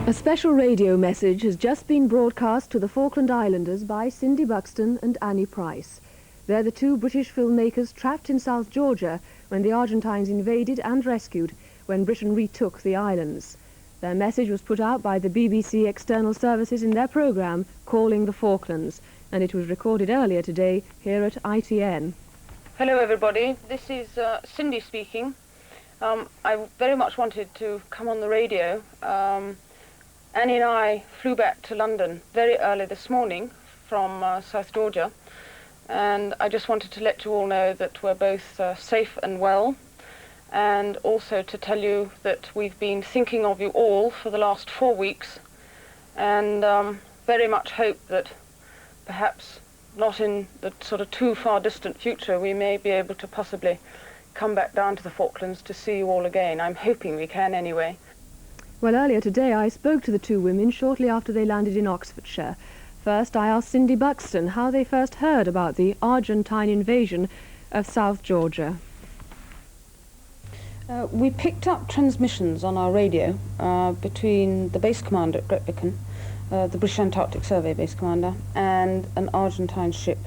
A special radio message has just been broadcast to the Falkland Islanders by Cindy Buxton and Annie Price. They're the two British filmmakers trapped in South Georgia when the Argentines invaded and rescued when Britain retook the islands. Their message was put out by the BBC External Services in their programme Calling the Falklands, and it was recorded earlier today here at ITN. Hello everybody, this is Cindy speaking. I very much wanted to come on the radio. Annie and I flew back to London very early this morning from South Georgia, and I just wanted to let you all know that we're both safe and well, and also to tell you that we've been thinking of you all for the last 4 weeks, and very much hope that perhaps not in the sort of too far distant future we may be able to possibly come back down to the Falklands to see you all again. I'm hoping we can anyway. Well, earlier today I spoke to the two women shortly after they landed in Oxfordshire. First I asked Cindy Buxton how they first heard about the Argentine invasion of South Georgia. We picked up transmissions on our radio between the base commander at Gretviken, the British Antarctic Survey base commander, and an Argentine ship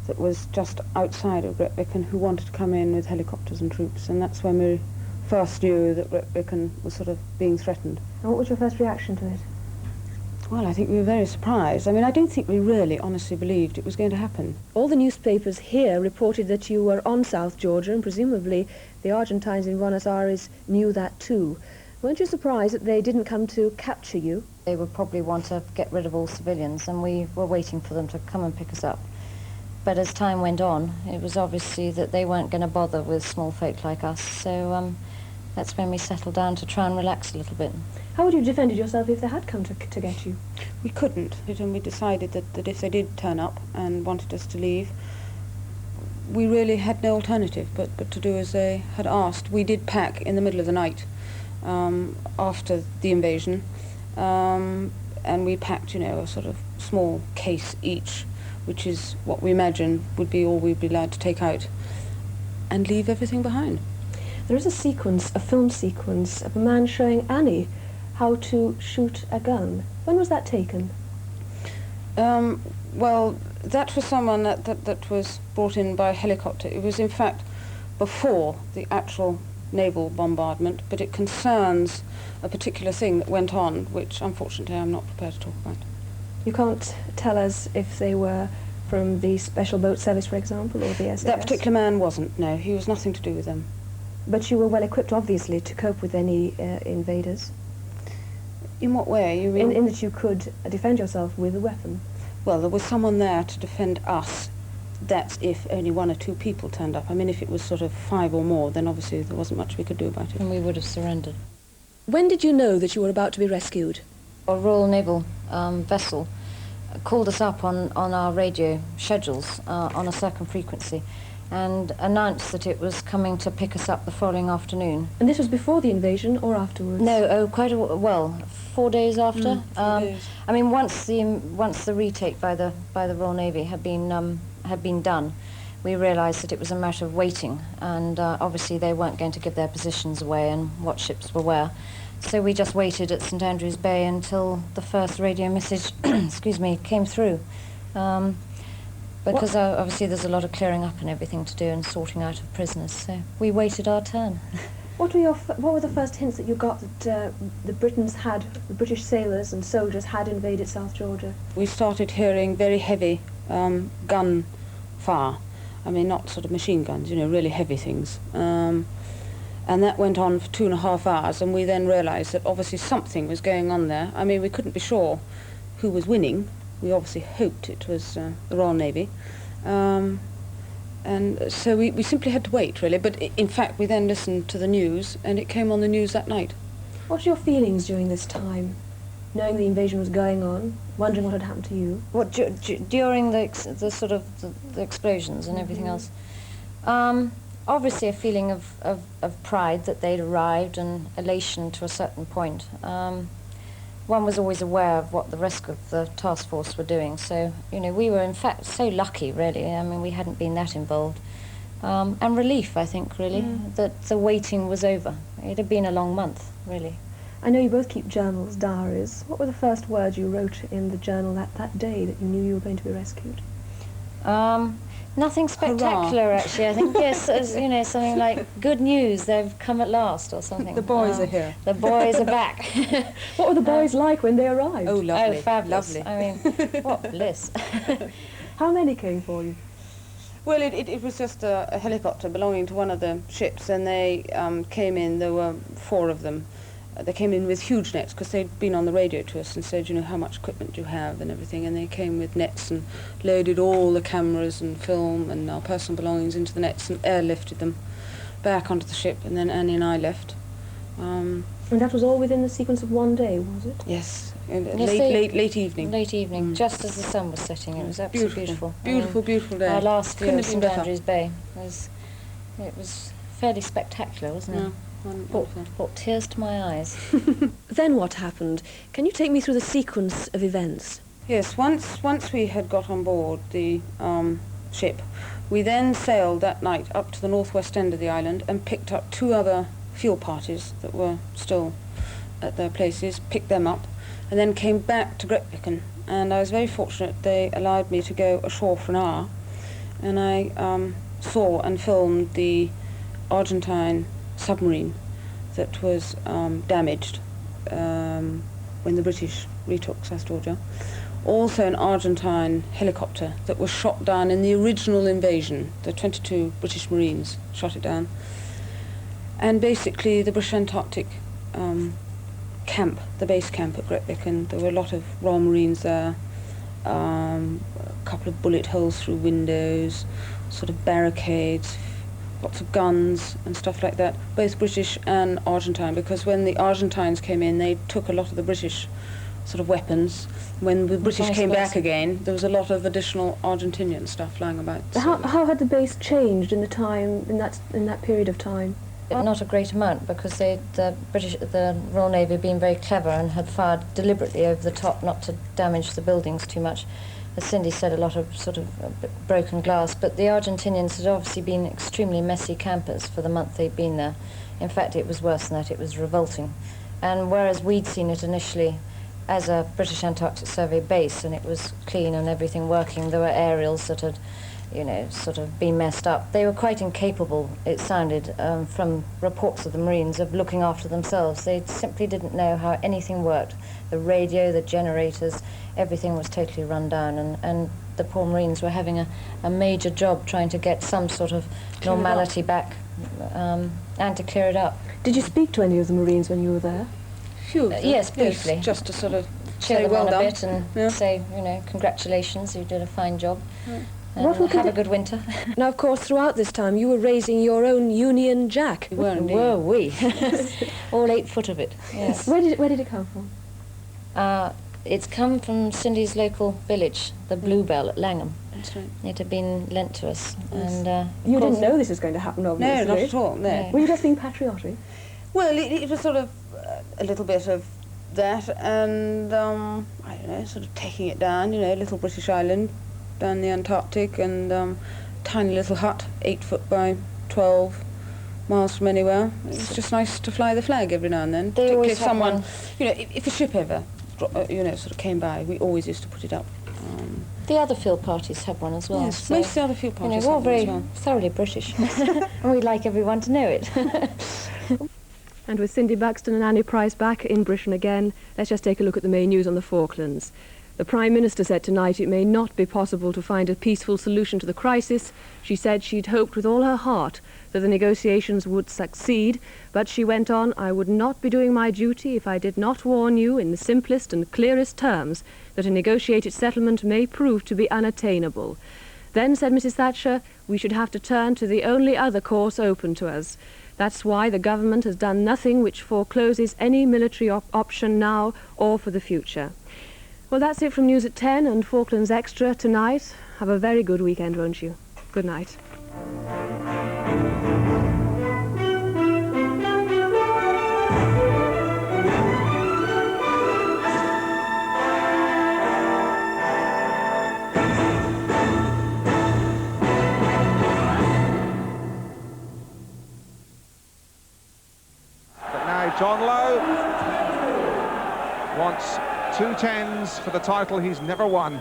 that was just outside of Gretviken who wanted to come in with helicopters and troops, and that's when we first knew that Gretviken was sort of being threatened. And what was your first reaction to it? Well, I think we were very surprised. I mean, I don't think we really honestly believed it was going to happen. All the newspapers here reported that you were on South Georgia, and presumably the Argentines in Buenos Aires knew that too. Weren't you surprised that they didn't come to capture you? They would probably want to get rid of all civilians, and we were waiting for them to come and pick us up. But as time went on, it was obviously that they weren't going to bother with small folk like us, so that's when we settled down to try and relax a little bit. How would you have defended yourself if they had come to get you? We couldn't, and we decided that if they did turn up and wanted us to leave, we really had no alternative but to do as they had asked. We did pack in the middle of the night after the invasion, and we packed, you know, a sort of small case each, which is what we imagine would be all we'd be allowed to take out, and leave everything behind. There is a sequence, a film sequence, of a man showing Annie how to shoot a gun. When was that taken? Well, that was someone that was brought in by helicopter. It was in fact before the actual naval bombardment, but it concerns a particular thing that went on, which unfortunately I'm not prepared to talk about. You can't tell us if they were from the Special Boat Service, for example, or the SAS? That particular man wasn't, no. He was nothing to do with them. But you were well equipped, obviously, to cope with any invaders. In what way? You mean? In that you could defend yourself with a weapon. Well, there was someone there to defend us. That's if only 1 or 2 people turned up. I mean, if it was sort of 5 or more, then obviously there wasn't much we could do about it. And we would have surrendered. When did you know that you were about to be rescued? A Royal Naval vessel called us up on our radio schedules on a circumfrequency and announced that it was coming to pick us up the following afternoon. And this was before the invasion or afterwards? No, quite a well, 4 days after. 4 days. I mean, once the retake by the Royal Navy had been done, we realised that it was a matter of waiting, and obviously they weren't going to give their positions away and what ships were where. So we just waited at St Andrews Bay until the first radio message, excuse me, came through. Because obviously there's a lot of clearing up and everything to do and sorting out of prisoners, so we waited our turn. What were the first hints that you got that the British sailors and soldiers had invaded South Georgia? We started hearing very heavy gun fire. I mean, not sort of machine guns, you know, really heavy things. And that went on for 2.5 hours, and we then realised that obviously something was going on there. I mean, we couldn't be sure who was winning. We obviously hoped it was the Royal Navy. And so we simply had to wait, really. But in fact, we then listened to the news, and it came on the news that night. What were your feelings during this time, knowing the invasion was going on, wondering what had happened to you? What, during the sort of the explosions and everything else? Obviously a feeling of pride that they'd arrived and elation to a certain point. One was always aware of what the rest of the task force were doing, so, you know, we were in fact so lucky, really. I mean, we hadn't been that involved. And relief, I think, really, that the waiting was over. It had been a long month, really. I know you both keep journals, diaries. What were the first words you wrote in the journal that day that you knew you were going to be rescued? Nothing spectacular, actually. I think, yes, as, you know, something like, good news, they've come at last, or something. The boys are here. The boys are back. What were the boys like when they arrived? Oh, lovely. Oh, fabulous. Lovely. I mean, what bliss. How many came for you? Well, it was just a helicopter belonging to one of the ships, and they came in. There were 4 of them. They came in with huge nets because they'd been on the radio to us and said, you know, how much equipment do you have and everything, and they came with nets and loaded all the cameras and film and our personal belongings into the nets and airlifted them back onto the ship, and then Annie and I left. And that was all within the sequence of one day, was it? Yes, Yes, late evening. Late evening, just as the sun was setting. It was absolutely beautiful. Beautiful day. Our last view Couldn't of have been St better. Andrews Bay was fairly spectacular, wasn't it? Yeah, Brought, wonderful. brought tears to my eyes. Then what happened? Can you take me through the sequence of events? Yes, once we had got on board the ship, we then sailed that night up to the northwest end of the island and picked up 2 other field parties that were still at their places, picked them up, and then came back to Gretwicken. And I was very fortunate they allowed me to go ashore for an hour, and I saw and filmed the Argentine submarine that was damaged when the British retook South Georgia. Also an Argentine helicopter that was shot down in the original invasion. The 22 British Marines shot it down. And basically the British Antarctic camp, the base camp at Gretwicken, there were a lot of Royal Marines there, a couple of bullet holes through windows, sort of barricades, lots of guns and stuff like that, both British and Argentine, because when the Argentines came in, they took a lot of the British sort of weapons. When the British came back again, there was a lot of additional Argentinian stuff lying about. How had the base changed in the time, in that period of time? Not a great amount, because the Royal Navy had been very clever and had fired deliberately over the top not to damage the buildings too much. As Cindy said, a lot of sort of broken glass, but the Argentinians had obviously been extremely messy campers for the month they'd been there. In fact, it was worse than that, it was revolting. And whereas we'd seen it initially as a British Antarctic Survey base and it was clean and everything working, there were aerials that had, you know, sort of been messed up. They were quite incapable, it sounded, from reports of the Marines, of looking after themselves. They simply didn't know how anything worked. The radio, the generators, everything was totally run down, and the poor Marines were having a major job trying to get some sort of normality back and to clear it up. Did you speak to any of the Marines when you were there? Few of them, yes, briefly. yes, just to sort of Cheer say them well on done. a bit and say, you know, congratulations, you did a fine job. What will Have a good winter. Now, of course, throughout this time, you were raising your own Union Jack. We were indeed. Were we? All 8 foot of it, yes. Where did it come from? It's come from Cindy's local village, the Bluebell at Langham. That's right. It had been lent to us. Yes. And You of course- didn't know this was going to happen, obviously. No, not at all, no. No. Were you just being patriotic? Well, it was sort of a little bit of that, and I don't know, sort of taking it down, you know, little British island down the Antarctic, and tiny little hut, 8 foot by 12 miles from anywhere. It was just nice to fly the flag every now and then. They Particularly always if have someone, one. you know, if a ship ever, you know, sort of came by, we always used to put it up. The other field parties have one as well. Yes, so, most of the other field you know, parties we're all have one as very well. thoroughly British. And we'd like everyone to know it. And with Cindy Buxton and Annie Price back in Britain again, let's just take a look at the main news on the Falklands. The Prime Minister said tonight it may not be possible to find a peaceful solution to the crisis. She said she'd hoped with all her heart that the negotiations would succeed, but she went on, "I would not be doing my duty if I did not warn you in the simplest and clearest terms that a negotiated settlement may prove to be unattainable." Then, said Mrs. Thatcher, "we should have to turn to the only other course open to us. That's why the government has done nothing which forecloses any military option now or for the future." Well, that's it from News at 10 and Falklands Extra tonight. Have a very good weekend, won't you? Good night. But now John Lowe wants 2 10s for the title he's never won.